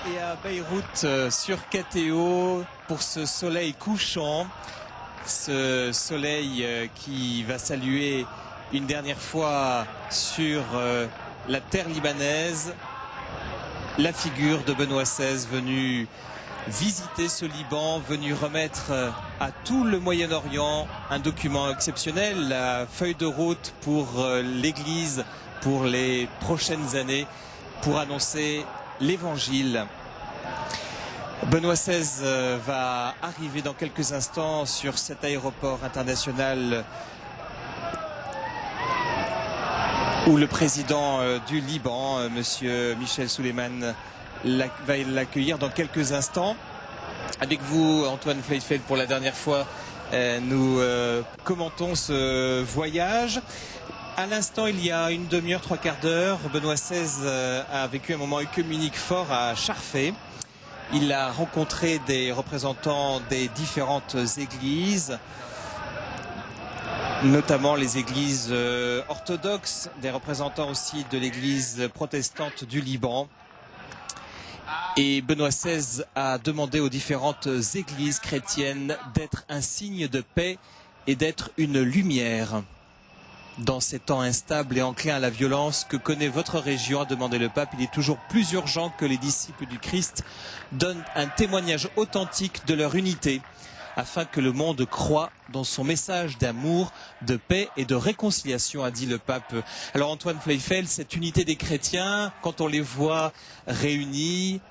Et à Beyrouth, sur KTO, pour ce soleil couchant, ce soleil qui va saluer une dernière fois sur la terre libanaise la figure de Benoît XVI venu visiter ce Liban, venu remettre à tout le Moyen-Orient un document exceptionnel, la feuille de route pour l'Église pour les prochaines années, pour annoncer l'Évangile. Benoît XVI va arriver dans quelques instants sur cet aéroport international où le président du Liban, monsieur Michel Souleiman, va l'accueillir dans quelques instants. Avec vous, Antoine Fleifel, pour la dernière fois, nous commentons ce voyage. À l'instant, il y a une demi-heure, trois quarts d'heure, Benoît XVI a vécu un moment œcuménique fort à Charfé. Il a rencontré des représentants des différentes églises, notamment les églises orthodoxes, des représentants aussi de l'église protestante du Liban. Et Benoît XVI a demandé aux différentes églises chrétiennes d'être un signe de paix et d'être une lumière. Dans ces temps instables et enclins à la violence que connaît votre région, a demandé le pape, il est toujours plus urgent que les disciples du Christ donnent un témoignage authentique de leur unité, afin que le monde croie dans son message d'amour, de paix et de réconciliation, a dit le pape. Alors Antoine Fleifel, cette unité des chrétiens, quand on les voit réunis,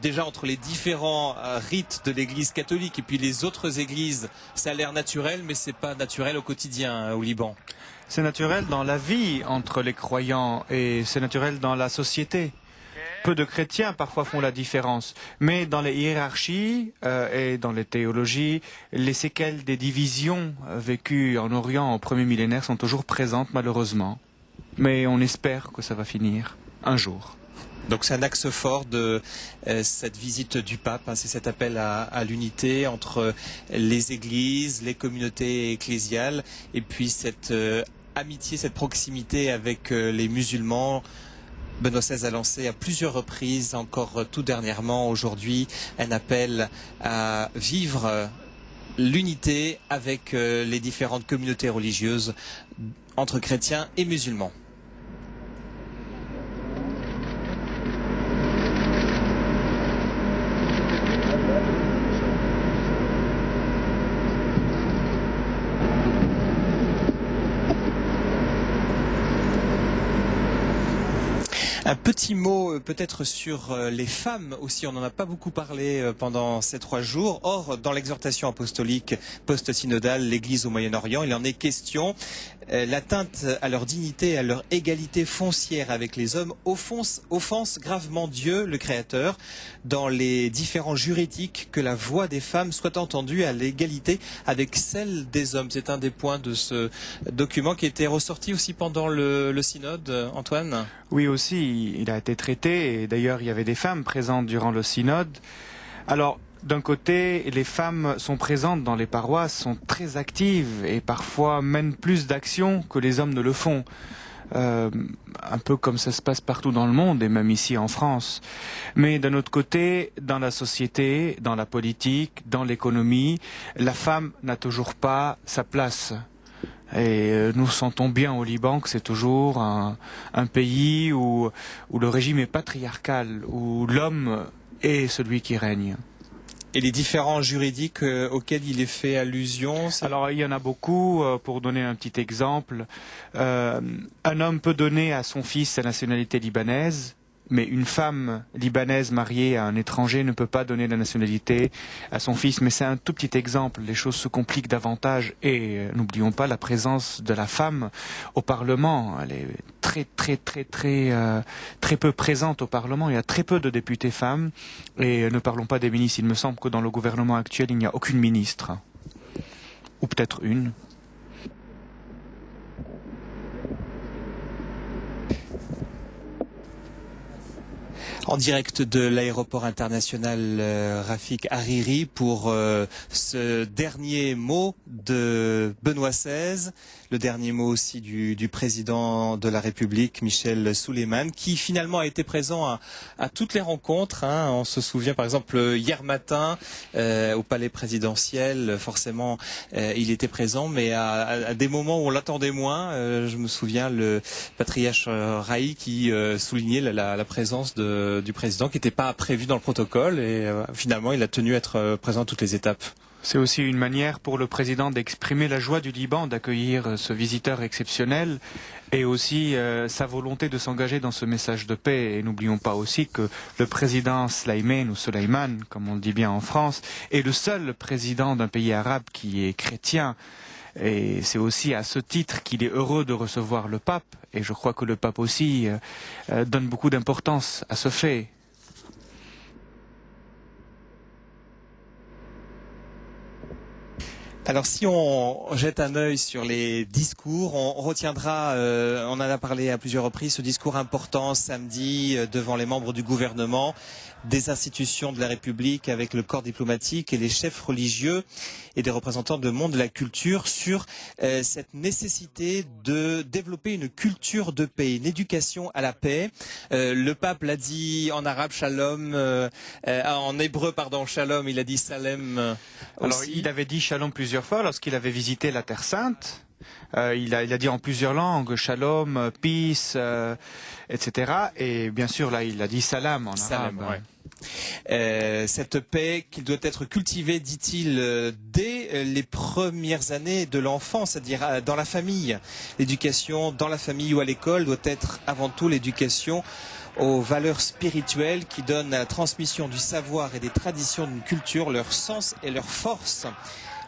déjà entre les différents rites de l'Église catholique et puis les autres églises, ça a l'air naturel, mais c'est pas naturel au quotidien au Liban. C'est naturel dans la vie entre les croyants et c'est naturel dans la société. Peu de chrétiens parfois font la différence, mais dans les hiérarchies et dans les théologies, les séquelles des divisions vécues en Orient au premier millénaire sont toujours présentes malheureusement. Mais on espère que ça va finir un jour. Donc c'est un axe fort de cette visite du pape, hein, c'est cet appel à l'unité entre les églises, les communautés ecclésiales et puis cette amitié, cette proximité avec les musulmans. Benoît XVI a lancé à plusieurs reprises, encore tout dernièrement aujourd'hui, un appel à vivre l'unité avec les différentes communautés religieuses entre chrétiens et musulmans. Un petit mot peut-être sur les femmes aussi, on n'en a pas beaucoup parlé pendant ces 3 jours. Or, dans l'exhortation apostolique post-synodale, l'Église au Moyen-Orient, il en est question. L'atteinte à leur dignité et à leur égalité foncière avec les hommes offense gravement Dieu, le Créateur, dans les différents juridiques, que la voix des femmes soit entendue à l'égalité avec celle des hommes. C'est un des points de ce document qui était ressorti aussi pendant le synode, Antoine. Oui aussi, il a été traité et d'ailleurs il y avait des femmes présentes durant le synode. Alors d'un côté, les femmes sont présentes dans les paroisses, sont très actives et parfois mènent plus d'actions que les hommes ne le font. Un peu comme ça se passe partout dans le monde et même ici en France. Mais d'un autre côté, dans la société, dans la politique, dans l'économie, la femme n'a toujours pas sa place. Et nous sentons bien au Liban que c'est toujours un pays où le régime est patriarcal, où l'homme est celui qui règne. Et les différents juridiques auxquels il est fait allusion? Alors il y en a beaucoup. Pour donner un petit exemple, un homme peut donner à son fils sa nationalité libanaise, mais une femme libanaise mariée à un étranger ne peut pas donner la nationalité à son fils. Mais c'est un tout petit exemple. Les choses se compliquent davantage. Et n'oublions pas la présence de la femme au Parlement. Elle est très peu présente au Parlement. Il y a très peu de députés femmes. Et ne parlons pas des ministres. Il me semble que dans le gouvernement actuel, il n'y a aucune ministre. Ou peut-être une. En direct de l'aéroport international Rafik Hariri pour ce dernier mot de Benoît XVI, le dernier mot aussi du président de la République, Michel Souleiman, qui finalement a été présent à toutes les rencontres. On se souvient par exemple hier matin au palais présidentiel, forcément il était présent, mais à des moments où on l'attendait moins. Je me souviens le patriarche Raï qui soulignait la présence du président qui n'était pas prévu dans le protocole et finalement il a tenu à être présent à toutes les étapes. C'est aussi une manière pour le président d'exprimer la joie du Liban d'accueillir ce visiteur exceptionnel et aussi sa volonté de s'engager dans ce message de paix. Et n'oublions pas aussi que le président Slimane ou Soleiman, comme on le dit bien en France, est le seul président d'un pays arabe qui est chrétien. Et c'est aussi à ce titre qu'il est heureux de recevoir le pape. Et je crois que le pape aussi donne beaucoup d'importance à ce fait. Alors si on jette un œil sur les discours, on retiendra, on en a parlé à plusieurs reprises, ce discours important samedi devant les membres du gouvernement, des institutions de la République avec le corps diplomatique et les chefs religieux et des représentants du monde de la culture sur cette nécessité de développer une culture de paix, une éducation à la paix. Le pape l'a dit en arabe, shalom, en hébreu, pardon, shalom, il a dit salem aussi. Alors il avait dit shalom plusieurs fois lorsqu'il avait visité la Terre Sainte. Il a dit en plusieurs langues, shalom, peace, etc. Et bien sûr, là, il a dit salam en arabe. Ouais. Cette paix qui doit être cultivée, dit-il, dès les premières années de l'enfant, c'est-à-dire dans la famille. L'éducation dans la famille ou à l'école doit être avant tout l'éducation aux valeurs spirituelles qui donnent à la transmission du savoir et des traditions d'une culture leur sens et leur force.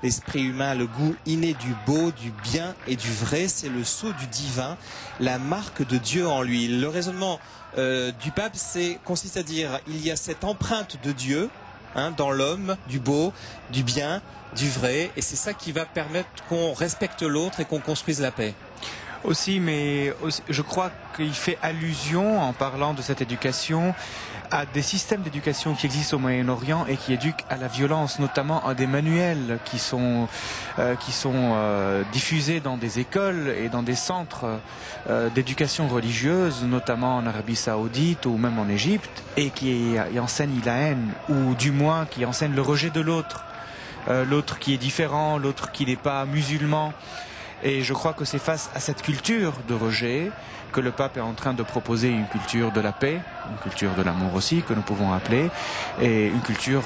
L'esprit humain a le goût inné du beau, du bien et du vrai. C'est le sceau du divin, la marque de Dieu en lui. Le raisonnement du pape consiste à dire il y a cette empreinte de Dieu dans l'homme, du beau, du bien, du vrai. Et c'est ça qui va permettre qu'on respecte l'autre et qu'on construise la paix. Aussi, mais aussi, je crois qu'il fait allusion, en parlant de cette éducation, à des systèmes d'éducation qui existent au Moyen-Orient et qui éduquent à la violence, notamment à des manuels qui sont diffusés dans des écoles et dans des centres d'éducation religieuse, notamment en Arabie Saoudite ou même en Égypte, et qui enseignent la haine, ou du moins qui enseignent le rejet de l'autre, l'autre qui est différent, l'autre qui n'est pas musulman. Et je crois que c'est face à cette culture de rejet que le pape est en train de proposer une culture de la paix, une culture de l'amour aussi, que nous pouvons appeler, et une culture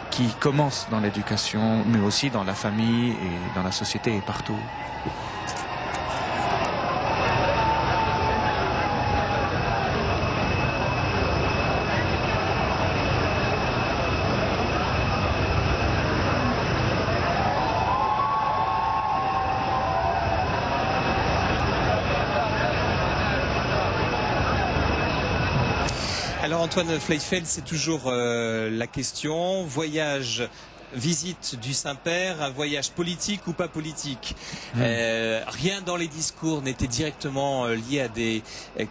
qui commence dans l'éducation, mais aussi dans la famille et dans la société et partout. Alors Antoine Fleifeld, c'est toujours la question, visite du Saint-Père, un voyage politique ou pas politique. Rien dans les discours n'était directement lié à des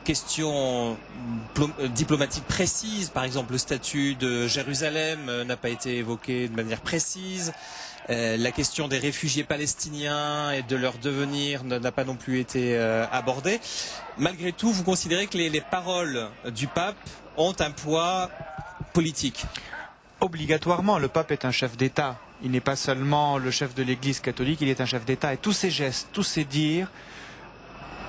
questions diplomatiques précises. Par exemple, le statut de Jérusalem n'a pas été évoqué de manière précise. La question des réfugiés palestiniens et de leur devenir n'a pas non plus été abordée. Malgré tout, vous considérez que les paroles du pape ont un poids politique? Obligatoirement, le pape est un chef d'État. Il n'est pas seulement le chef de l'Église catholique, il est un chef d'État. Et tous ses gestes, tous ses dires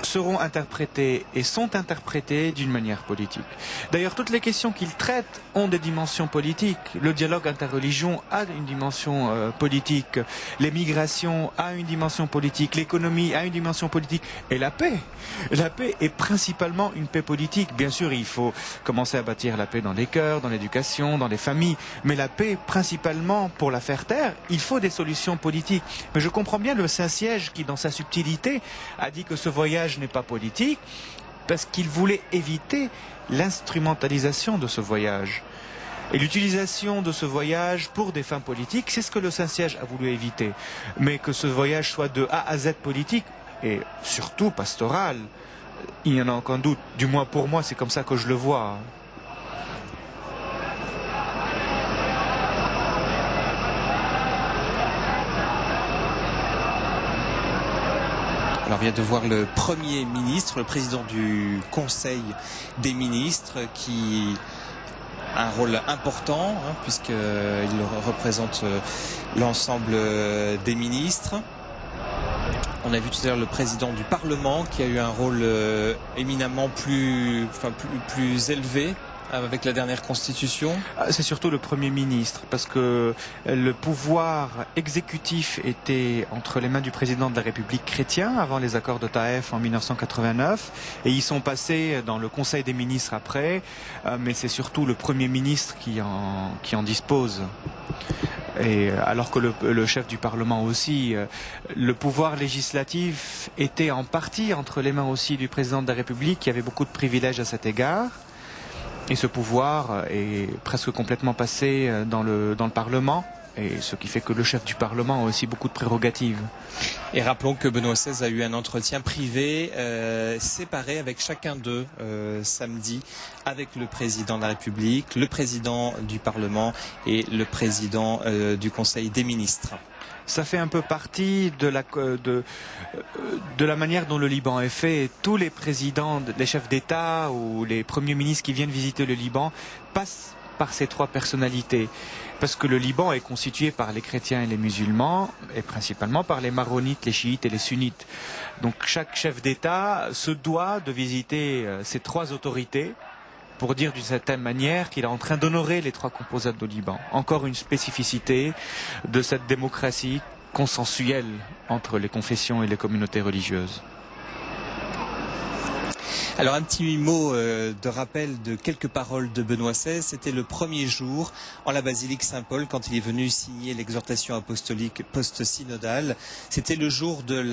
seront interprétés et sont interprétés d'une manière politique. D'ailleurs, toutes les questions qu'il traite ont des dimensions politiques. Le dialogue interreligion a une dimension politique. Les migrations a une dimension politique. L'économie a une dimension politique. Et la paix est principalement une paix politique. Bien sûr, il faut commencer à bâtir la paix dans les cœurs, dans l'éducation, dans les familles. Mais la paix, principalement, pour la faire taire, il faut des solutions politiques. Mais je comprends bien le Saint-Siège qui, dans sa subtilité, a dit que ce voyage n'est pas politique parce qu'il voulait éviter l'instrumentalisation de ce voyage. Et l'utilisation de ce voyage pour des fins politiques, c'est ce que le Saint-Siège a voulu éviter. Mais que ce voyage soit de A à Z politique, et surtout pastoral, il n'y en a aucun doute. Du moins pour moi, c'est comme ça que je le vois. Alors, on vient de voir le Premier ministre, le président du Conseil des ministres, qui a un rôle important, puisqu'il représente l'ensemble des ministres. On a vu tout à l'heure le président du Parlement qui a eu un rôle éminemment plus élevé avec la dernière constitution. C'est surtout le Premier ministre, parce que le pouvoir exécutif était entre les mains du président de la République chrétien avant les accords de Taïf en 1989, et ils sont passés dans le Conseil des ministres après, mais c'est surtout le Premier ministre qui en dispose. Et alors que le chef du Parlement aussi, le pouvoir législatif était en partie entre les mains aussi du président de la République, qui avait beaucoup de privilèges à cet égard. Et ce pouvoir est presque complètement passé dans le Parlement, et ce qui fait que le chef du Parlement a aussi beaucoup de prérogatives. Et rappelons que Benoît XVI a eu un entretien privé séparé avec chacun d'eux samedi, avec le président de la République, le président du Parlement et le président du Conseil des ministres. Ça fait un peu partie de la manière dont le Liban est fait. Tous les présidents, les chefs d'État ou les premiers ministres qui viennent visiter le Liban passent par ces trois personnalités. Parce que le Liban est constitué par les chrétiens et les musulmans, et principalement par les maronites, les chiites et les sunnites. Donc chaque chef d'État se doit de visiter ces trois autorités pour dire d'une certaine manière qu'il est en train d'honorer les trois composantes du Liban. Encore une spécificité de cette démocratie consensuelle entre les confessions et les communautés religieuses. Alors un petit mot de rappel de quelques paroles de Benoît XVI. C'était le premier jour en la basilique Saint-Paul quand il est venu signer l'exhortation apostolique post-synodale. C'était le jour de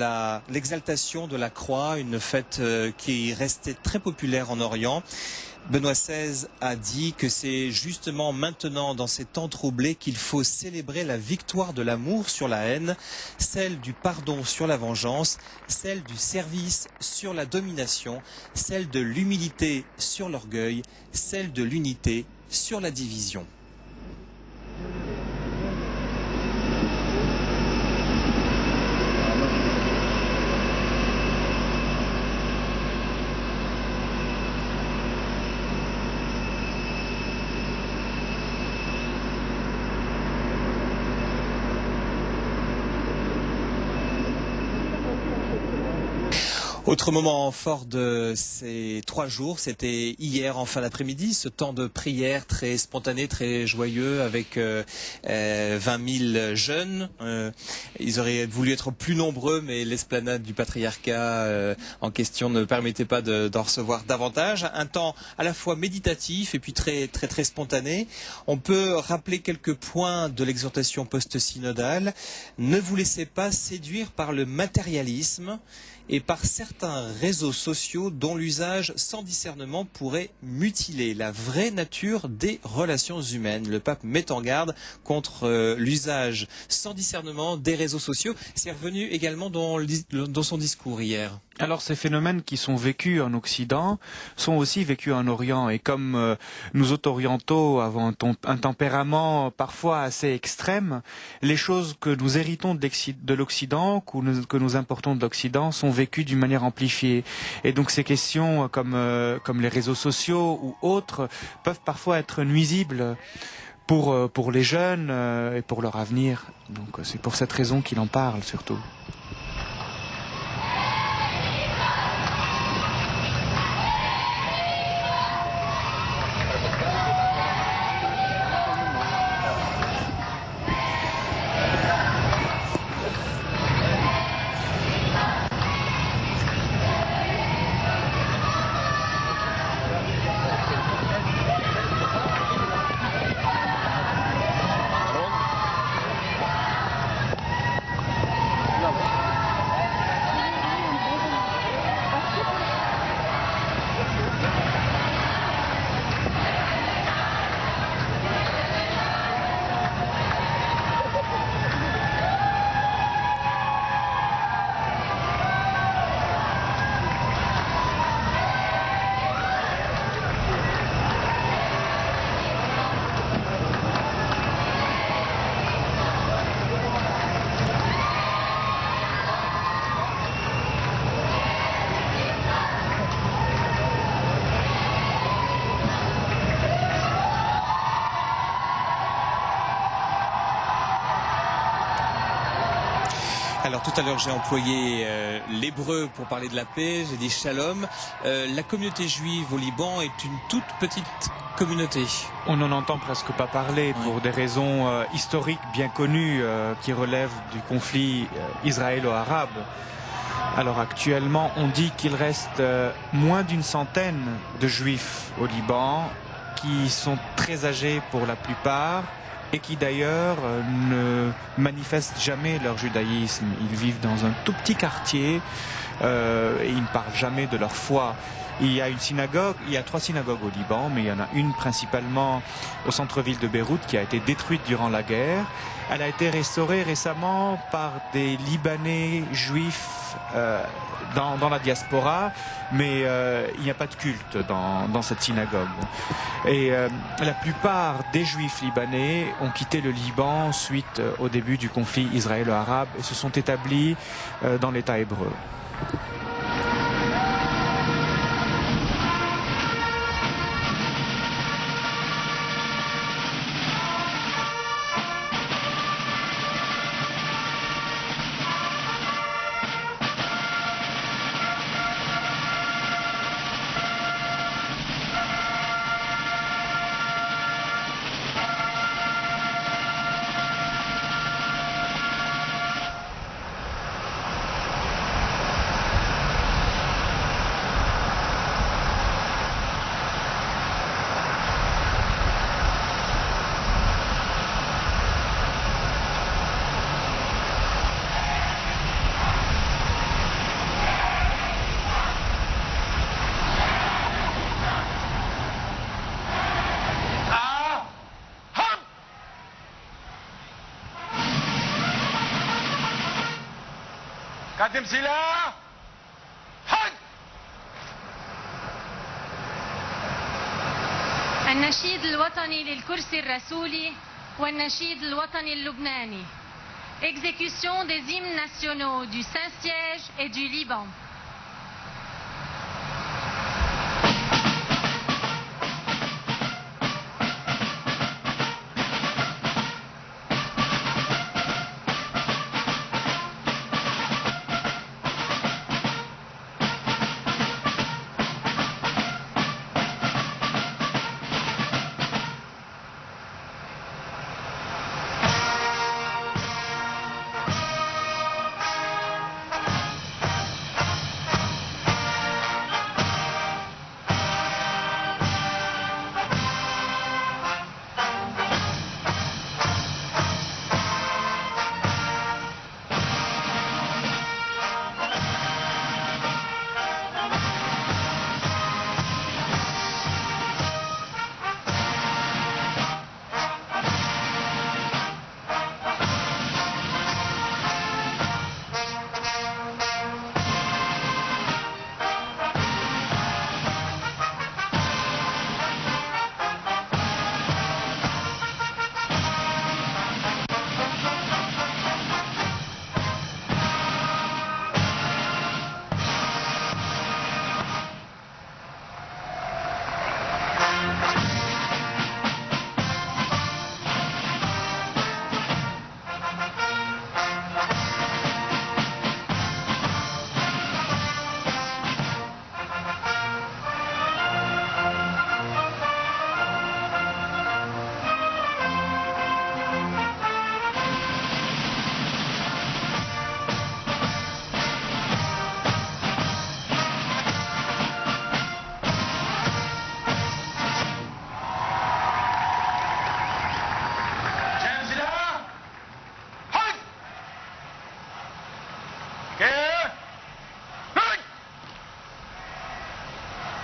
l'exaltation de la croix, une fête qui restait très populaire en Orient. Benoît XVI a dit que c'est justement maintenant, dans ces temps troublés, qu'il faut célébrer la victoire de l'amour sur la haine, celle du pardon sur la vengeance, celle du service sur la domination, celle de l'humilité sur l'orgueil, celle de l'unité sur la division. Autre moment fort de ces 3 jours, c'était hier en fin d'après-midi, ce temps de prière très spontané, très joyeux avec 20 000 jeunes. Ils auraient voulu être plus nombreux, mais l'esplanade du patriarcat en question ne permettait pas d'en recevoir davantage. Un temps à la fois méditatif et puis très spontané. On peut rappeler quelques points de l'exhortation post-synodale. Ne vous laissez pas séduire par le matérialisme et par certains réseaux sociaux dont l'usage sans discernement pourrait mutiler la vraie nature des relations humaines. Le pape met en garde contre l'usage sans discernement des réseaux sociaux. C'est revenu également dans son discours hier. Alors ces phénomènes qui sont vécus en Occident sont aussi vécus en Orient, et comme nous autres orientaux avons un tempérament parfois assez extrême, les choses que nous héritons de l'Occident, que nous importons de l'Occident, sont vécues d'une manière amplifiée. Et donc ces questions comme les réseaux sociaux ou autres peuvent parfois être nuisibles pour les jeunes et pour leur avenir. Donc c'est pour cette raison qu'il en parle surtout. Alors tout à l'heure j'ai employé l'hébreu pour parler de la paix, j'ai dit shalom. La communauté juive au Liban est une toute petite communauté. On n'en entend presque pas parler pour des raisons historiques bien connues qui relèvent du conflit israélo-arabe. Alors actuellement, on dit qu'il reste moins d'une centaine de juifs au Liban qui sont très âgés pour la plupart et qui d'ailleurs ne manifestent jamais leur judaïsme. Ils vivent dans un tout petit quartier et ils ne parlent jamais de leur foi. Il y a une synagogue, il y a 3 synagogues au Liban, mais il y en a une principalement au centre-ville de Beyrouth qui a été détruite durant la guerre. Elle a été restaurée récemment par des Libanais juifs dans la diaspora, mais il n'y a pas de culte dans cette synagogue. Et la plupart des juifs libanais ont quitté le Liban suite au début du conflit israélo-arabe et se sont établis dans l'État hébreu. قدم سلاح حد. النشيد الوطني للكرسي الرسولي والنشيد الوطني اللبناني. Exécution des hymnes nationaux du Saint-Siège et du Liban.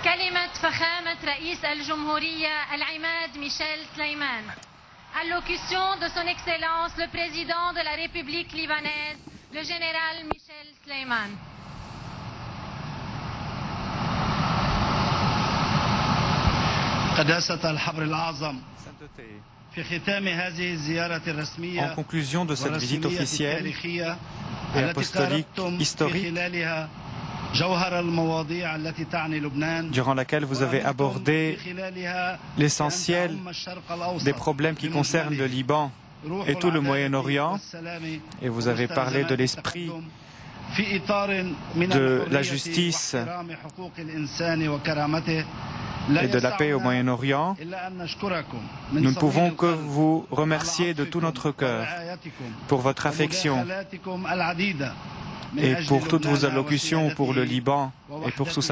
كلمة فخامة رئيس الجمهورية العماد ميشيل سليمان. Allocution de son Excellence le Président de la République libanaise, le général Michel Sleiman. قداسة الحبر الأعظم. في ختام هذه الزيارة الرسمية. En conclusion de cette visite officielle et apostolique historique, durant laquelle vous avez abordé l'essentiel des problèmes qui concernent le Liban et tout le Moyen-Orient, et vous avez parlé de l'esprit de la justice et de la paix au Moyen-Orient. Nous ne pouvons que vous remercier de tout notre cœur pour votre affection et pour toutes vos allocutions pour le Liban et pour sa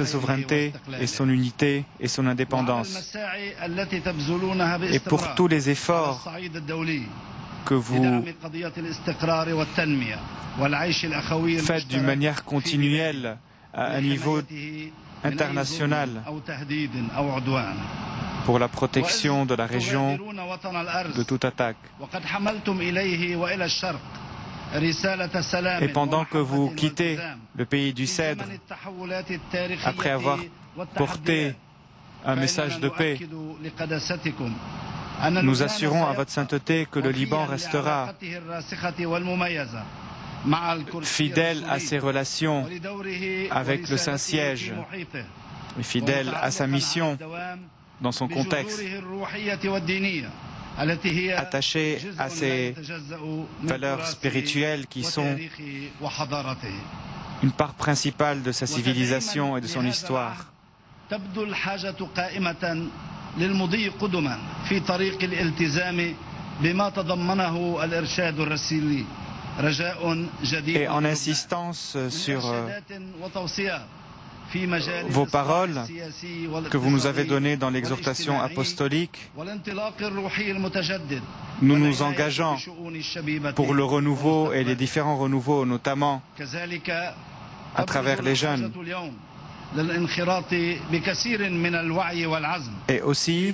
souveraineté et son unité et son indépendance, et pour tous les efforts que vous faites d'une manière continuelle à un niveau international pour la protection de la région de toute attaque. Et pendant que vous quittez le pays du Cèdre, après avoir porté un message de paix, nous assurons à votre sainteté que le Liban restera fidèle à ses relations avec le Saint-Siège et fidèle à sa mission dans son contexte, attaché à ses valeurs spirituelles qui sont une part principale de sa civilisation et de son histoire. للمضي قدما في طريق الالتزام بما تضمنه الإرشاد الرسولي رجاء جديد. Et en insistance sur vos paroles que vous nous avez données dans l'exhortation apostolique, nous nous engageons pour le renouveau et les différents renouveaux, notamment à travers les jeunes. Et aussi,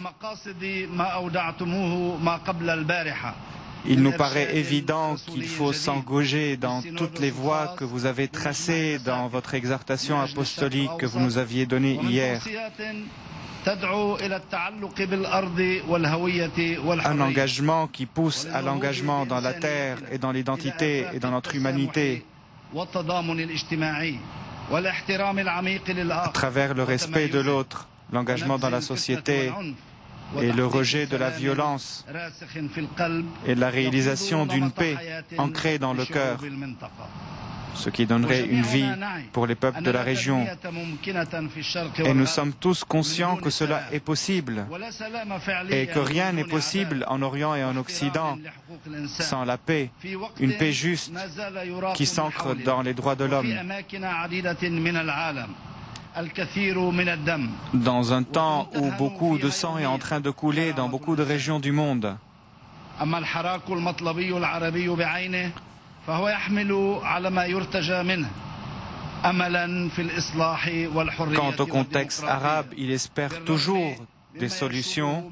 il nous paraît évident qu'il faut s'engager dans toutes les voies que vous avez tracées dans votre exhortation apostolique que vous nous aviez donnée hier. Un engagement qui pousse à l'engagement dans la terre et dans l'identité et dans notre humanité, à travers le respect de l'autre, l'engagement dans la société et le rejet de la violence et la réalisation d'une paix ancrée dans le cœur, ce qui donnerait une vie pour les peuples de la région. Et nous sommes tous conscients que cela est possible et que rien n'est possible en Orient et en Occident sans la paix, une paix juste qui s'ancre dans les droits de l'homme. Dans un temps où beaucoup de sang est en train de couler dans beaucoup de régions du monde. Quant au contexte arabe, il espère toujours des solutions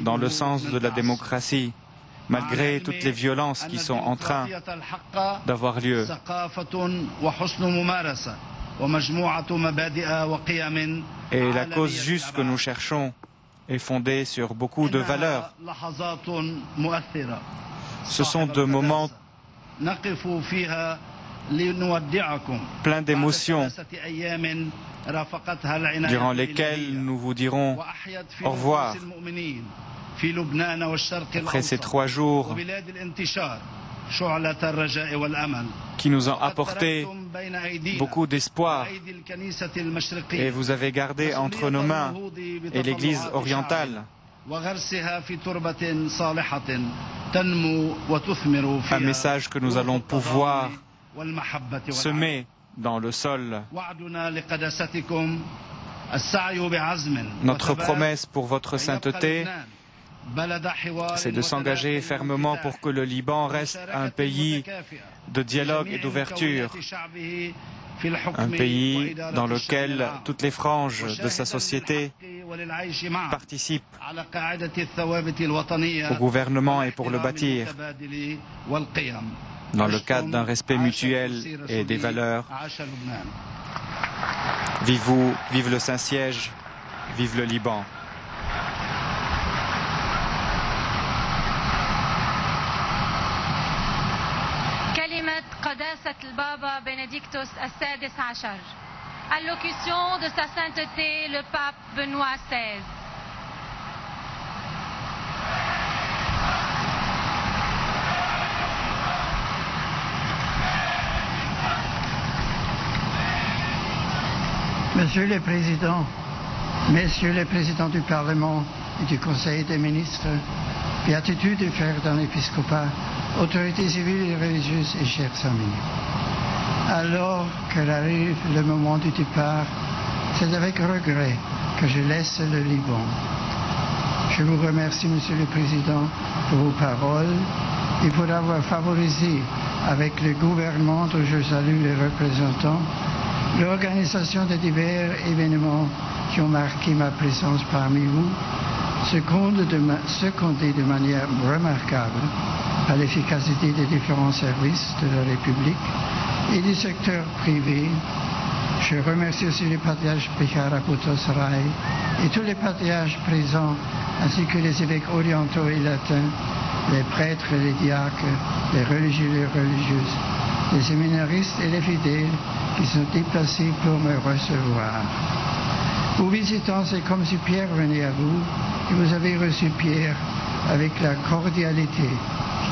dans le sens de la démocratie, malgré toutes les violences qui sont en train d'avoir lieu. Et la cause juste que nous cherchons est fondée sur beaucoup de valeurs. Ce sont de moments pleins d'émotions durant lesquels nous vous dirons au revoir. Après ces 3 jours qui nous ont apporté beaucoup d'espoir, et vous avez gardé entre nos mains et l'Église orientale un message que nous allons pouvoir semer dans le sol. Notre promesse pour votre sainteté, c'est de s'engager fermement pour que le Liban reste un pays de dialogue et d'ouverture, un pays dans lequel toutes les franges de sa société participent au gouvernement et pour le bâtir, dans le cadre d'un respect mutuel et des valeurs. Vive vous, vive le Saint-Siège, vive le Liban. قداسة البابا بنديكتوس السادس عشر. Allocution de sa sainteté le pape Benoît XVI. Monsieur le Président, Messieurs les Présidents du Parlement et du Conseil des ministres, béatitude et frères dans l'épiscopat, autorités civiles et religieuses et chers amis. Alors qu'arrive le moment du départ, c'est avec regret que je laisse le Liban. Je vous remercie, Monsieur le Président, pour vos paroles et pour avoir favorisé, avec le gouvernement dont je salue les représentants, l'organisation de divers événements qui ont marqué ma présence parmi vous, secondé de manière remarquable par l'efficacité des différents services de la République et du secteur privé. Je remercie aussi les patriarches Pekara Potosrai et tous les patriarches présents, ainsi que les évêques orientaux et latins, les prêtres et les diacres, les religieux et les religieuses, les séminaristes et les fidèles qui sont déplacés pour me recevoir. Vous visitant, c'est comme si Pierre venait à vous et vous avez reçu Pierre avec la cordialité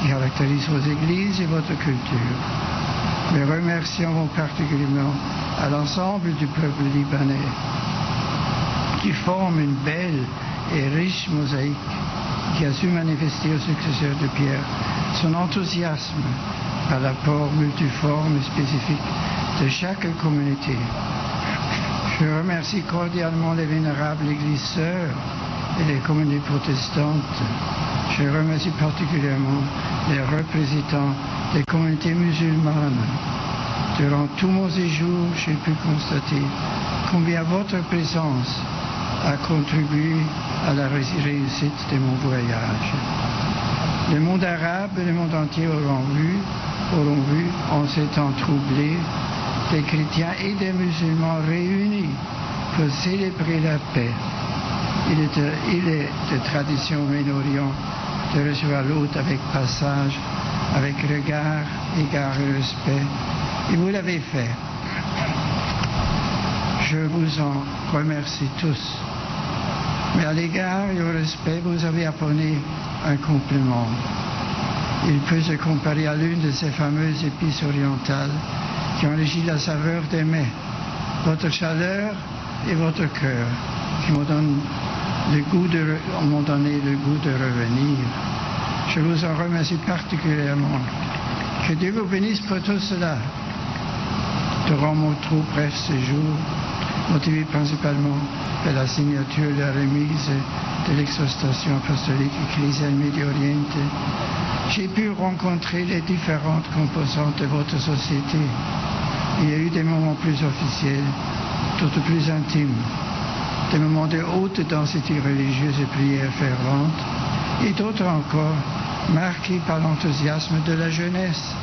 qui caractérise vos églises et votre culture. Mais remercions particulièrement à l'ensemble du peuple libanais qui forme une belle et riche mosaïque qui a su manifester au successeur de Pierre son enthousiasme par l'apport multiforme et spécifique de chaque communauté. Je remercie cordialement les vénérables églises sœurs et les communautés protestantes. Je remercie particulièrement les représentants des communautés musulmanes. Durant tout mon séjour, j'ai pu constater combien votre présence a contribué à la réussite de mon voyage. Le monde arabe et le monde entier auront vu, en ces temps troublés, des chrétiens et des musulmans réunis pour célébrer la paix. Il est de tradition au Moyen-Orient de recevoir l'autre avec passage, avec regard, égard et respect. Et vous l'avez fait. Je vous en remercie tous. Mais à l'égard et au respect, vous avez apporté un compliment. Il peut se comparer à l'une de ces fameuses épices orientales qui enrichit la saveur des mets, votre chaleur et votre cœur, qui m'ont donné le goût de revenir. Je vous en remercie particulièrement. Que Dieu vous bénisse pour tout cela. Durant mon trop bref séjour, motivé principalement par la signature de la remise de l'exhortation apostolique ecclésiale Médio-Oriente, j'ai pu rencontrer les différentes composantes de votre société. Il y a eu des moments plus officiels, d'autres plus intimes, des moments de haute densité religieuse et prières ferventes, et d'autres encore marqués par l'enthousiasme de la jeunesse.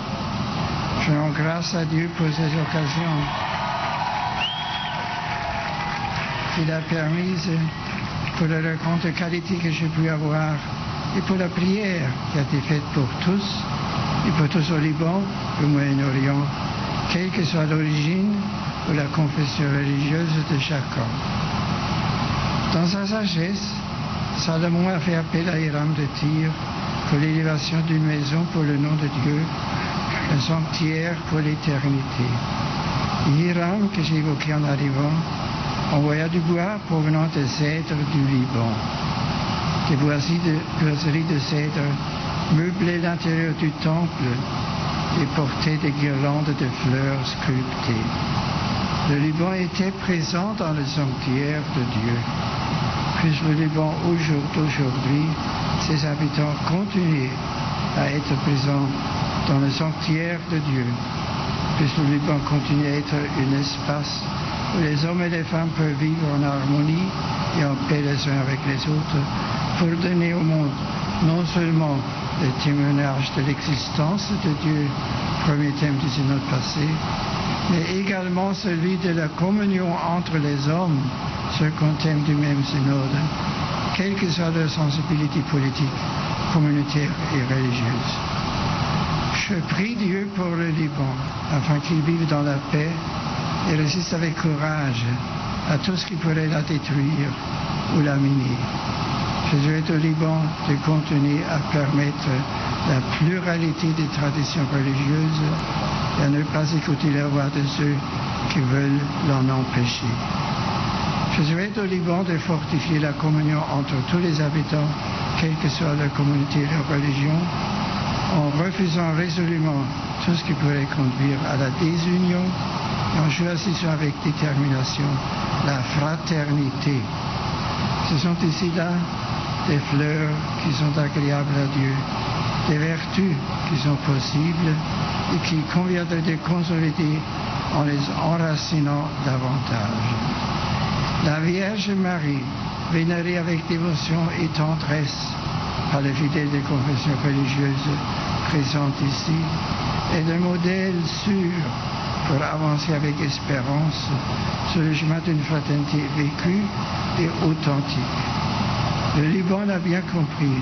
Je rends grâce à Dieu pour ces occasions qu'il a permises, pour la rencontre de qualité que j'ai pu avoir et pour la prière qui a été faite pour tous et pour tous au Liban, au Moyen-Orient, quelle que soit l'origine ou la confession religieuse de chacun. Dans sa sagesse, Salomon a fait appel à Hiram de Tyr pour l'élévation d'une maison pour le nom de Dieu, un sanctuaire pour l'éternité. Hiram, que j'ai évoqué en arrivant, envoya du bois provenant des cèdres du Liban. Des boiseries de cèdre meublaient l'intérieur du temple et portaient des guirlandes de fleurs sculptées. Le Liban était présent dans le sanctuaire de Dieu. Plus le Liban aujourd'hui, ses habitants continuent à être présents dans le sanctuaire de Dieu. Plus le Liban continue à être un espace où les hommes et les femmes peuvent vivre en harmonie et en paix les uns avec les autres, pour donner au monde non seulement le témoignage de l'existence de Dieu, premier thème du synode passé, mais également celui de la communion entre les hommes, second thème du même synode, quelle que soit leur sensibilité politique, communautaire et religieuse. Je prie Dieu pour le Liban, afin qu'il vive dans la paix et résiste avec courage à tout ce qui pourrait la détruire ou la miner. Je souhaite au Liban de continuer à permettre la pluralité des traditions religieuses et à ne pas écouter la voix de ceux qui veulent l'en empêcher. Je souhaite au Liban de fortifier la communion entre tous les habitants, quelle que soit leur communauté et leur religion, en refusant résolument tout ce qui pourrait conduire à la désunion et en choisissant avec détermination la fraternité. Ce sont ici là des fleurs qui sont agréables à Dieu, des vertus qui sont possibles et qu'il conviendrait de consolider en les enracinant davantage. La Vierge Marie, vénérée avec dévotion et tendresse par les fidèles des confessions religieuses présentes ici, est un modèle sûr pour avancer avec espérance sur le chemin d'une fraternité vécue et authentique. Le Liban l'a bien compris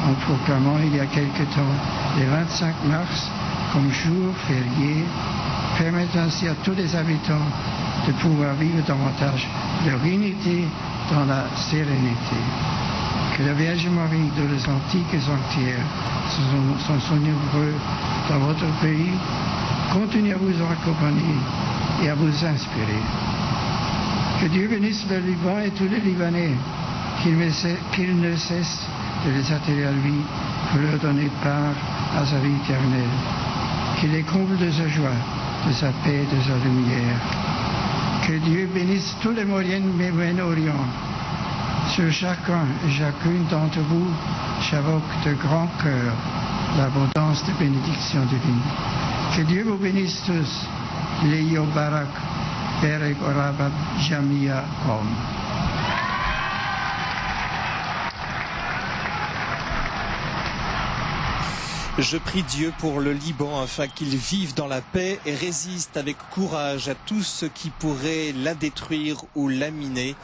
en proclamant il y a quelque temps le 25 mars comme jour férié, permettant ainsi à tous les habitants de pouvoir vivre davantage leur unité dans la sérénité. Que la Vierge Marie de les antiques sanctuaires sont nombreux dans votre pays, continue à vous accompagner et à vous inspirer. Que Dieu bénisse le Liban et tous les Libanais, qu'il ne cesse de les attirer à lui pour leur donner part à sa vie éternelle. Qu'il les comble de sa joie, de sa paix, de sa lumière. Que Dieu bénisse tous les Moyen-Orient. Sur chacun et chacune d'entre vous, j'invoque de grand cœur l'abondance de bénédictions divines. Que Dieu vous bénisse tous. Leio Barak, Perek Orabab, Jamia Om. Je prie Dieu pour le Liban afin qu'il vive dans la paix et résiste avec courage à tout ce qui pourrait la détruire ou la miner.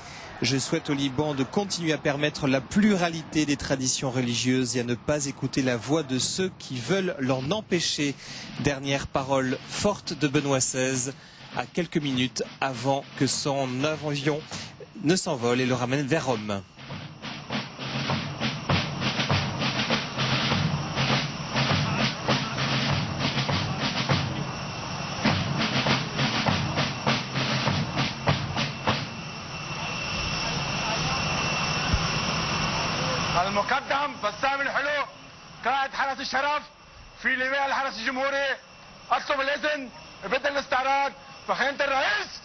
Je souhaite au Liban de continuer à permettre la pluralité des traditions religieuses et à ne pas écouter la voix de ceux qui veulent l'en empêcher. Dernière parole forte de Benoît XVI à quelques minutes avant que son avion ne s'envole et le ramène vers Rome. المقدم بسام الحلو قائد حرس الشرف في لواء الحرس الجمهوري اطلب الاذن بدء الاستعراض فخامة الرئيس.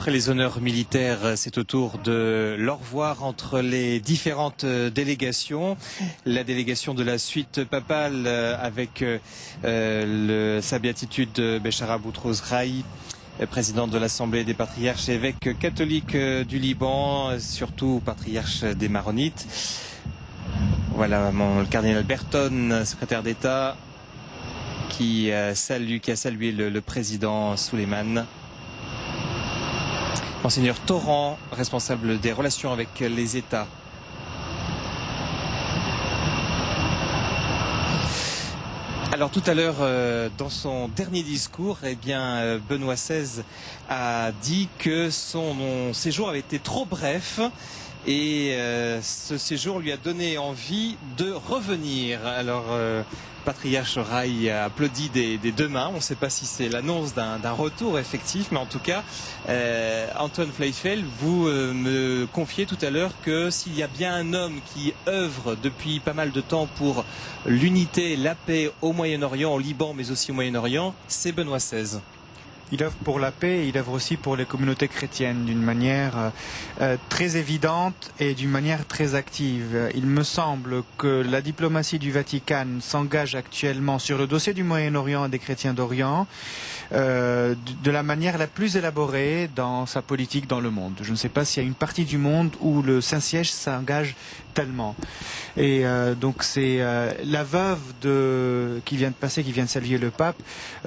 Après les honneurs militaires, c'est au tour de l'au revoir entre les différentes délégations. La délégation de la suite papale avec sa béatitude Béchara Boutros Ghali, président de l'Assemblée des patriarches et évêques catholiques du Liban, surtout patriarche des Maronites. Voilà le cardinal Berton, secrétaire d'État, qui a salué le président Souleymane. Monseigneur Torrent, responsable des relations avec les États. Alors tout à l'heure, dans son dernier discours, Benoît XVI a dit que son séjour avait été trop bref et ce séjour lui a donné envie de revenir. Alors, Patriarche Ghali a applaudi des deux mains. On ne sait pas si c'est l'annonce d'un retour effectif, mais en tout cas, Antoine Fleifel, vous me confiez tout à l'heure que s'il y a bien un homme qui œuvre depuis pas mal de temps pour l'unité, la paix au Moyen-Orient, au Liban, mais aussi au Moyen-Orient, c'est Benoît XVI. Il œuvre pour la paix et il œuvre aussi pour les communautés chrétiennes d'une manière très évidente et d'une manière très active. Il me semble que la diplomatie du Vatican s'engage actuellement sur le dossier du Moyen-Orient et des chrétiens d'Orient de la manière la plus élaborée dans sa politique dans le monde. Je ne sais pas s'il y a une partie du monde où le Saint-Siège s'engage tellement. Et donc c'est la veuve qui vient de saluer le pape,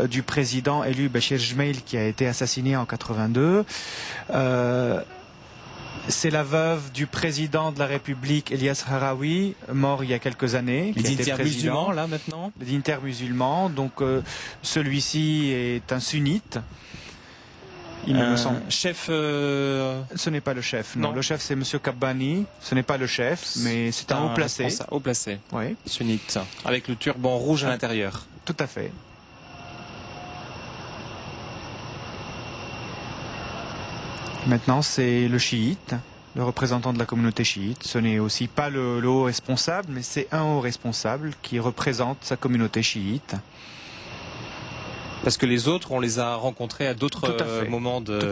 du président élu Bachir Gemayel qui a été assassiné en 82. C'est la veuve du président de la République, Elias Harawi, mort il y a quelques années. Les intermusulmans, là, maintenant. Les intermusulmans. Donc, celui-ci est un sunnite. Il me semble. Chef. Ce n'est pas le chef. Non, le chef, c'est Monsieur Kabbani. Ce n'est pas le chef, mais c'est un haut placé. Haut placé. Oui. Sunnite. Avec le turban rouge à l'intérieur. Tout à fait. Maintenant, c'est le chiite, le représentant de la communauté chiite. Ce n'est aussi pas le haut responsable, mais c'est un haut responsable qui représente sa communauté chiite. Parce que les autres, on les a rencontrés à d'autres moments de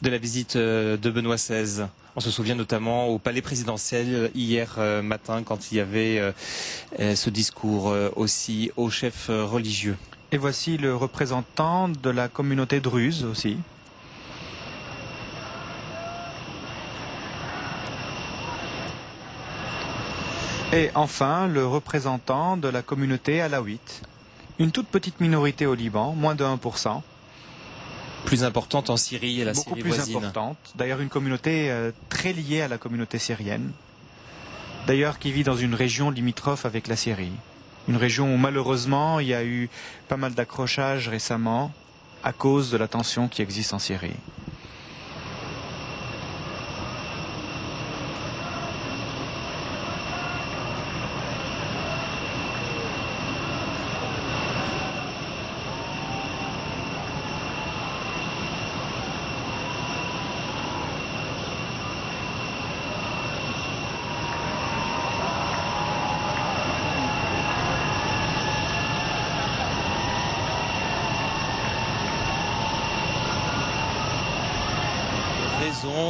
la visite de Benoît XVI. On se souvient notamment au palais présidentiel hier matin quand il y avait ce discours aussi aux chefs religieux. Et voici le représentant de la communauté druze aussi. Et enfin, le représentant de la communauté alaouite. Une toute petite minorité au Liban, moins de 1%. Plus importante en Syrie et la Syrie voisine. Beaucoup plus importante. D'ailleurs, une communauté très liée à la communauté syrienne. D'ailleurs, qui vit dans une région limitrophe avec la Syrie. Une région où malheureusement, il y a eu pas mal d'accrochages récemment à cause de la tension qui existe en Syrie.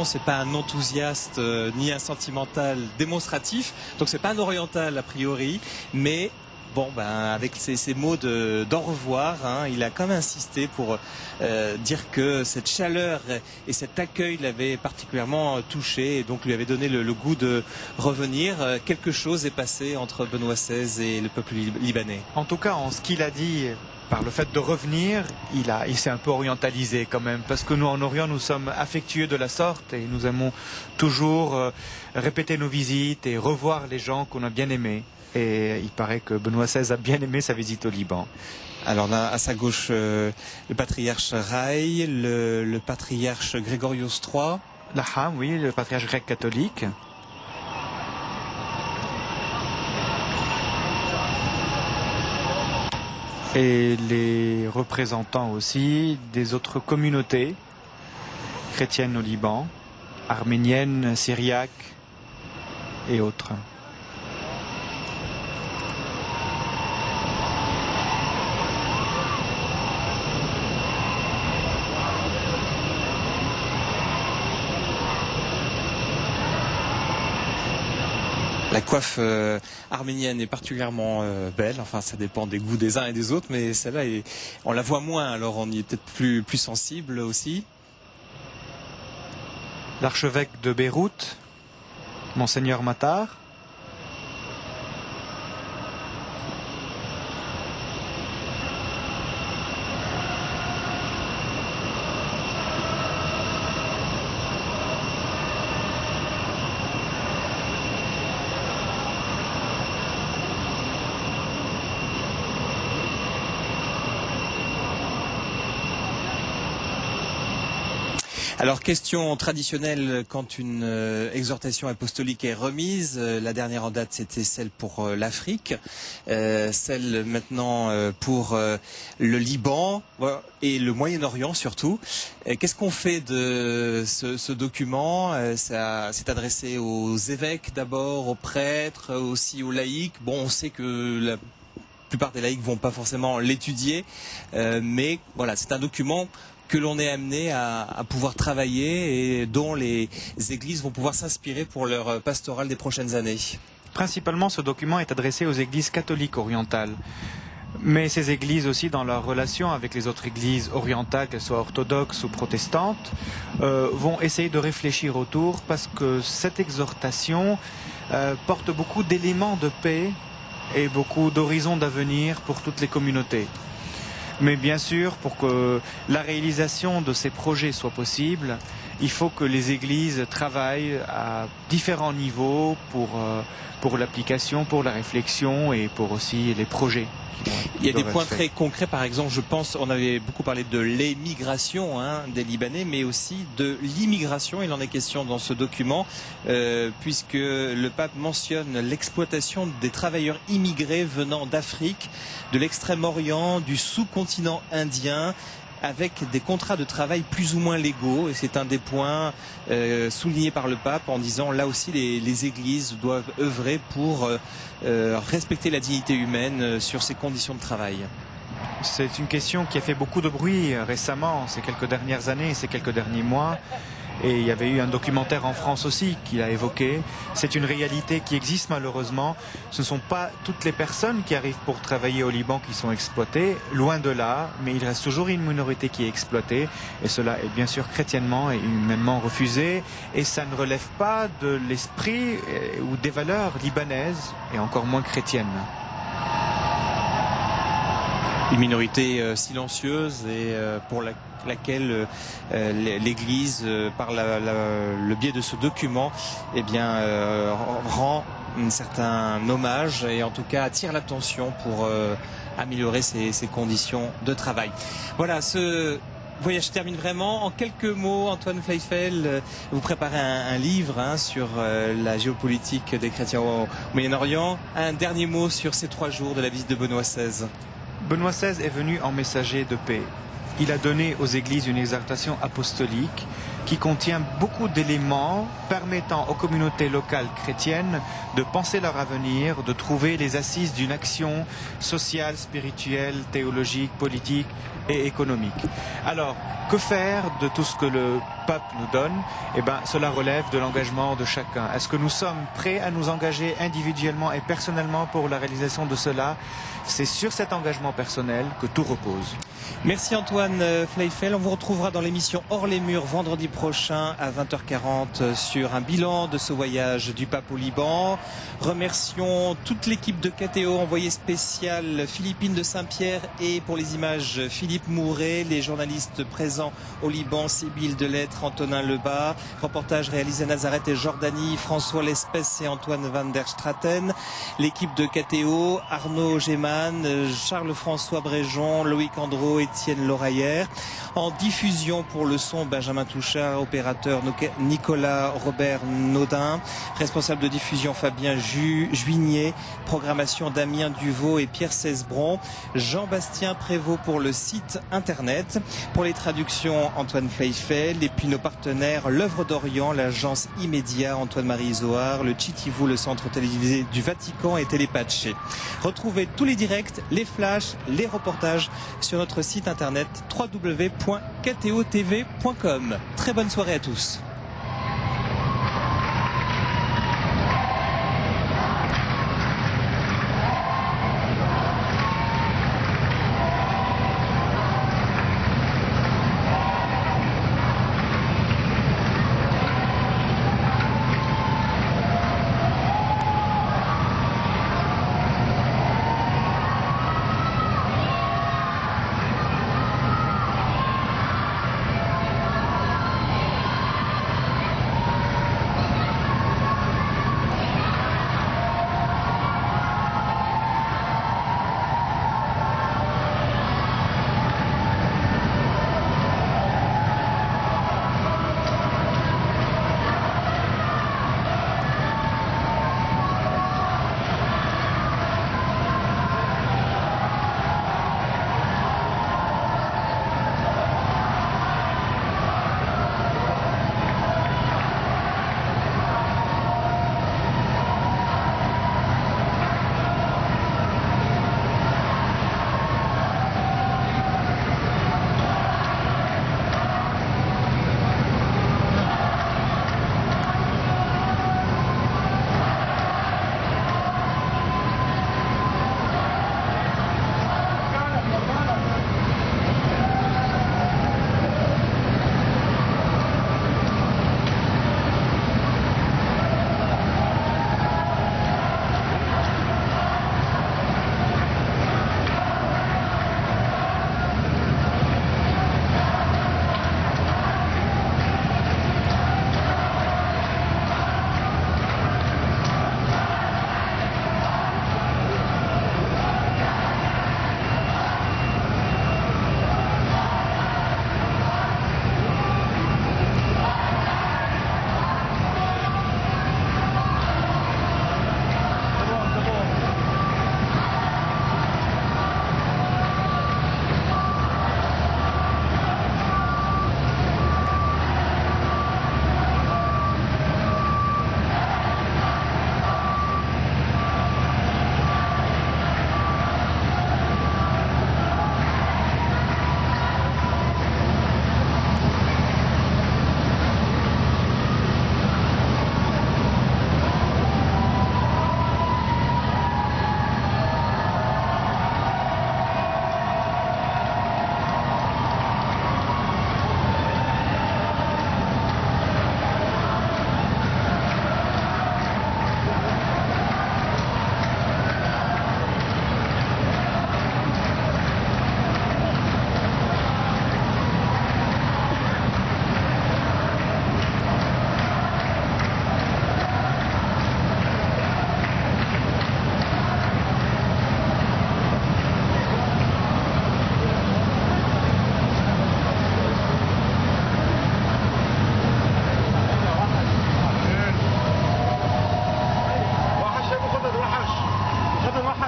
C'est pas un enthousiaste ni un sentimental démonstratif, donc c'est pas un oriental a priori, mais bon, avec ces mots d'au revoir, il a quand même insisté pour dire que cette chaleur et cet accueil l'avaient particulièrement touché et donc lui avait donné le goût de revenir. Quelque chose est passé entre Benoît XVI et le peuple libanais. En tout cas, en ce qu'il a dit, par le fait de revenir, il s'est un peu orientalisé quand même, parce que nous en Orient, nous sommes affectueux de la sorte et nous aimons toujours répéter nos visites et revoir les gens qu'on a bien aimés. Et il paraît que Benoît XVI a bien aimé sa visite au Liban. Alors on a à sa gauche le patriarche Ghali, le patriarche Grégorios III. L'Aham, oui, le patriarche grec catholique. Et les représentants aussi des autres communautés chrétiennes au Liban, arméniennes, syriaques et autres. La coiffe arménienne est particulièrement belle, enfin ça dépend des goûts des uns et des autres, mais celle-là, on la voit moins, alors on y est peut-être plus sensible aussi. L'archevêque de Beyrouth, Monseigneur Matar. Alors, question traditionnelle quand une exhortation apostolique est remise. La dernière en date, c'était celle pour l'Afrique, celle maintenant pour le Liban et le Moyen-Orient surtout. Qu'est-ce qu'on fait de ce document? Ça s'est adressé aux évêques d'abord, aux prêtres, aussi aux laïcs. Bon, on sait que la plupart des laïcs vont pas forcément l'étudier, mais voilà, c'est un document que l'on est amené à pouvoir travailler et dont les églises vont pouvoir s'inspirer pour leur pastorale des prochaines années. Principalement, ce document est adressé aux églises catholiques orientales. Mais ces églises aussi, dans leur relation avec les autres églises orientales, qu'elles soient orthodoxes ou protestantes, vont essayer de réfléchir autour, parce que cette exhortation porte beaucoup d'éléments de paix et beaucoup d'horizons d'avenir pour toutes les communautés. Mais bien sûr, pour que la réalisation de ces projets soit possible, il faut que les églises travaillent à différents niveaux pour l'application, pour la réflexion et pour aussi les projets. Il y a des points très concrets, par exemple, je pense, on avait beaucoup parlé de l'émigration des Libanais, mais aussi de l'immigration, il en est question dans ce document, puisque le pape mentionne l'exploitation des travailleurs immigrés venant d'Afrique, de l'Extrême-Orient, du sous-continent indien, avec des contrats de travail plus ou moins légaux, et c'est un des points soulignés par le pape en disant là aussi les églises doivent œuvrer pour respecter la dignité humaine sur ces conditions de travail. C'est une question qui a fait beaucoup de bruit récemment, ces quelques dernières années, ces quelques derniers mois. Et il y avait eu un documentaire en France aussi qui l'a évoqué. C'est une réalité qui existe malheureusement. Ce ne sont pas toutes les personnes qui arrivent pour travailler au Liban qui sont exploitées, loin de là, mais il reste toujours une minorité qui est exploitée. Et cela est bien sûr chrétiennement et humainement refusé. Et ça ne relève pas de l'esprit ou des valeurs libanaises et encore moins chrétiennes. Une minorité silencieuse et pour laquelle l'Église, par le biais de ce document, eh bien, rend un certain hommage et en tout cas attire l'attention pour améliorer ces conditions de travail. Voilà, ce voyage se termine vraiment. En quelques mots, Antoine Fleifel, vous préparez un livre sur la géopolitique des chrétiens au Moyen-Orient. Un dernier mot sur ces 3 jours de la visite de Benoît XVI. Benoît XVI est venu en messager de paix. Il a donné aux églises une exhortation apostolique qui contient beaucoup d'éléments permettant aux communautés locales chrétiennes de penser leur avenir, de trouver les assises d'une action sociale, spirituelle, théologique, politique et économique. Alors, que faire de tout ce que le pape nous donne? Eh bien, cela relève de l'engagement de chacun. Est-ce que nous sommes prêts à nous engager individuellement et personnellement pour la réalisation de cela? C'est sur cet engagement personnel que tout repose. Merci Antoine Fleifel. On vous retrouvera dans l'émission Hors les murs vendredi prochain à 20h40 sur un bilan de ce voyage du pape au Liban. Remercions toute l'équipe de KTO, envoyé spécial Philippine de Saint-Pierre et pour les images Philippe Mouret, les journalistes présents au Liban, Sybille Delettre, Antonin Lebas, reportage réalisé à Nazareth et Jordanie, François Lespès et Antoine van der Straten, l'équipe de KTO, Arnaud Géman, Charles-François Bréjon, Loïc Andro, Étienne Lauraillère. En diffusion pour le son, Benjamin Touchard, opérateur Nicolas Robert Naudin, responsable de diffusion Fabien Juigné, programmation Damien Duvaux et Pierre Cesbron, Jean-Bastien Prévost pour le site internet, pour les traductions Antoine Fleifel et puis nos partenaires l'Œuvre d'Orient, l'agence Immédia, Antoine-Marie Isoard, le Chitivou, le centre télévisé du Vatican et Télépatché. Retrouvez tous les directs, les flashs, les reportages sur notre site internet www.ktotv.com. Très bonne soirée à tous.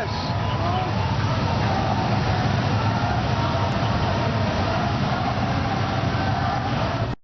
الحج